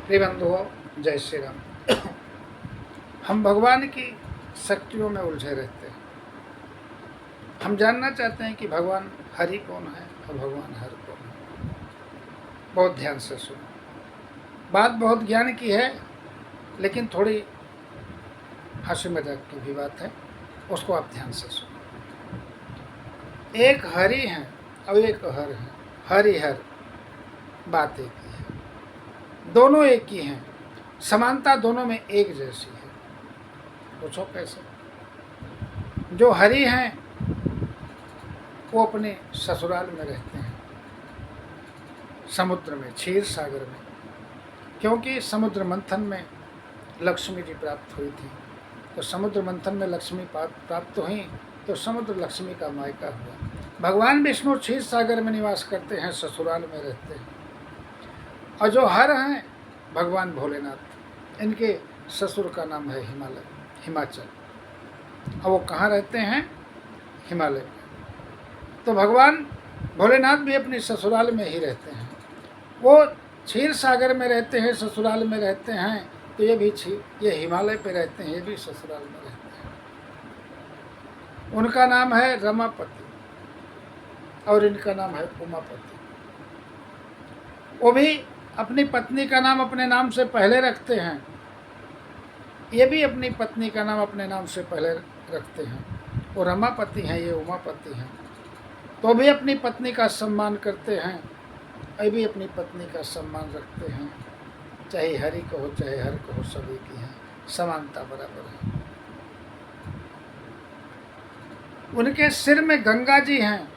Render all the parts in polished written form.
प्रिय बंधुओं, जय श्री राम। हम भगवान की शक्तियों में उलझे रहते हैं। हम जानना चाहते हैं कि भगवान हरि कौन है और भगवान हर कौन है। बहुत ध्यान से सुनो। बात बहुत ज्ञान की है, लेकिन थोड़ी हंसी मजाक की भी बात है, उसको आप ध्यान से सुनो। एक हरि है और एक हर है। हरि हर बात एक ही है, दोनों एक ही हैं। समानता दोनों में एक जैसी है। पूछो कैसे? जो हरि हैं वो अपने ससुराल में रहते हैं, समुद्र में, क्षीर सागर में। क्योंकि समुद्र मंथन में लक्ष्मी जी प्राप्त हुई थी, तो समुद्र मंथन में लक्ष्मी प्राप्त हुई तो समुद्र लक्ष्मी का मायका हुआ। भगवान विष्णु क्षीर सागर में निवास करते हैं, ससुराल में रहते हैं। और जो हर हैं भगवान भोलेनाथ, इनके ससुर का नाम है हिमालय, हिमाचल। और वो कहाँ रहते हैं? हिमालय में। तो भगवान भोलेनाथ भी अपने ससुराल में ही रहते हैं। वो क्षीर सागर में रहते हैं, ससुराल में रहते हैं, तो ये हिमालय पे रहते हैं, ये भी ससुराल में रहते हैं। उनका नाम है रमापति और इनका नाम है उमापति। वो भी अपनी पत्नी का नाम अपने नाम से पहले रखते हैं, ये भी अपनी पत्नी का नाम अपने नाम से पहले रखते हैं। वो रमापति हैं, ये उमापति हैं। तो भी अपनी पत्नी का सम्मान करते हैं, ये भी अपनी पत्नी का सम्मान रखते हैं। चाहे हरि को हो चाहे हर को हो, सभी की है समानता बराबर है। उनके सिर में गंगा जी हैं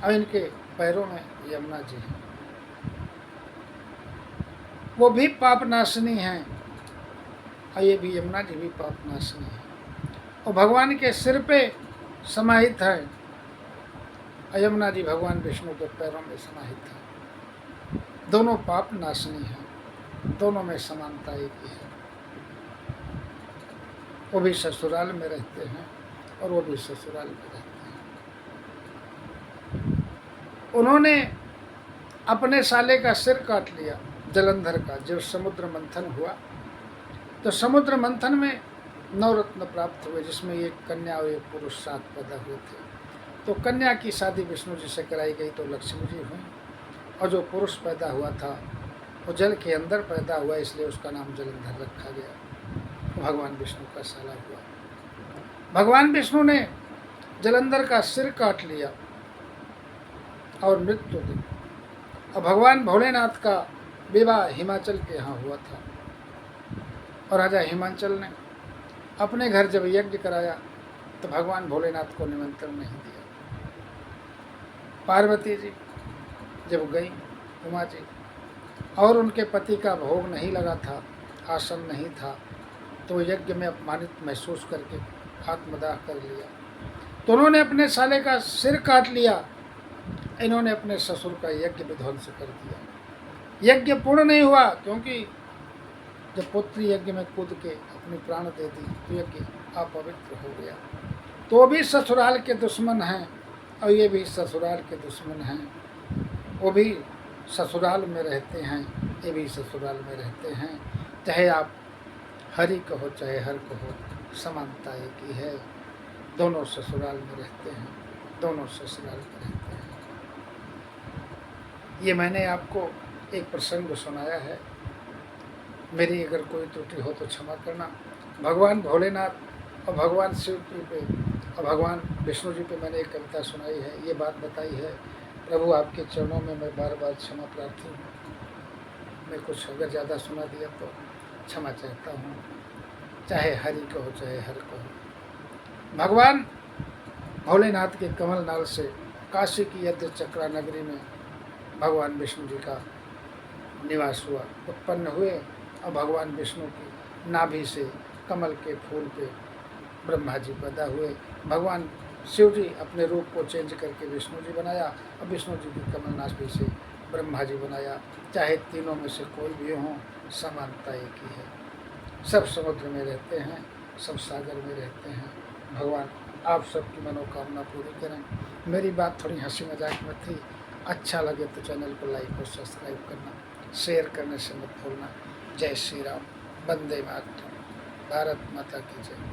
और इनके पैरों में यमुना जी हैं। वो भी पापनाशिनी हैं और ये भी यमुना जी भी पापनाशिनी है। और भगवान के सिर पे समाहित है, यमुना जी भगवान विष्णु के पैरों में समाहित है। दोनों पाप नाशनी हैं, दोनों में समानता एक ही है। वो भी ससुराल में रहते हैं और वो भी ससुराल में रहते हैं। उन्होंने अपने साले का सिर काट लिया, जलंधर का। जब समुद्र मंथन हुआ तो समुद्र मंथन में 9 रत्न प्राप्त हुए, जिसमें एक कन्या और एक पुरुष साथ पैदा हुए थे। तो कन्या की शादी विष्णु जी से कराई गई तो लक्ष्मी जी हुई, और जो पुरुष पैदा हुआ था वो जल के अंदर पैदा हुआ, इसलिए उसका नाम जलंधर रखा गया। भगवान विष्णु का साला हुआ। भगवान विष्णु ने जलंधर का सिर काट लिया और मृत्यु दी। और भगवान भोलेनाथ का विवाह हिमाचल के यहाँ हुआ था, और राजा हिमाचल ने अपने घर जब यज्ञ कराया तो भगवान भोलेनाथ को निमंत्रण नहीं दिया। पार्वती जी जब गई, उमा जी, और उनके पति का भोग नहीं लगा था, आसन नहीं था, तो यज्ञ में अपमानित महसूस करके आत्मदाह कर लिया। तो उन्होंने अपने साले का सिर काट लिया, इन्होंने अपने ससुर का यज्ञ विध्वंस कर दिया। यज्ञ पूर्ण नहीं हुआ, क्योंकि जब पुत्री यज्ञ में कूद के अपनी प्राण दे दी तो यज्ञ अपवित्र हो गया। तो वो भी ससुराल के दुश्मन हैं और ये भी ससुराल के दुश्मन हैं। वो भी ससुराल में रहते हैं, ये भी ससुराल में रहते हैं। चाहे आप हरि को हो चाहे हर को हो, समानता एक ही है। दोनों ससुराल में रहते हैं, दोनों ससुराल में रहते हैं। ये मैंने आपको एक प्रसंग सुनाया है। मेरी अगर कोई त्रुटि हो तो क्षमा करना। भगवान भोलेनाथ और भगवान शिव जी पे और भगवान विष्णु जी पे मैंने एक कविता सुनाई है, ये बात बताई है। प्रभु आपके चरणों में मैं बार बार क्षमा प्रार्थी हूँ। मैं कुछ अगर ज़्यादा सुना दिया तो क्षमा चाहता हूँ। चाहे हरि को हो चाहे हर को हो। भगवान भोलेनाथ के कमल नाल से काशी की यज्ञ चक्रा नगरी में भगवान विष्णु जी का निवास हुआ, उत्पन्न हुए। और भगवान विष्णु की नाभि से कमल के फूल पे ब्रह्मा जी पैदा हुए। भगवान शिव जी अपने रूप को चेंज करके विष्णु जी बनाया, और विष्णु जी की कमल नाभि से ब्रह्मा जी बनाया। चाहे तीनों में से कोई भी हो, समानता एक ही है। सब समुद्र में रहते हैं, सब सागर में रहते हैं। भगवान आप सबकी मनोकामना पूरी करें। मेरी बात थोड़ी हंसी मजाक में थी, अच्छा लगे तो चैनल को लाइक और सब्सक्राइब करना। शेयर करने से मत भूलना। जय श्री राम, वंदे मातरम, भारत माता की जय।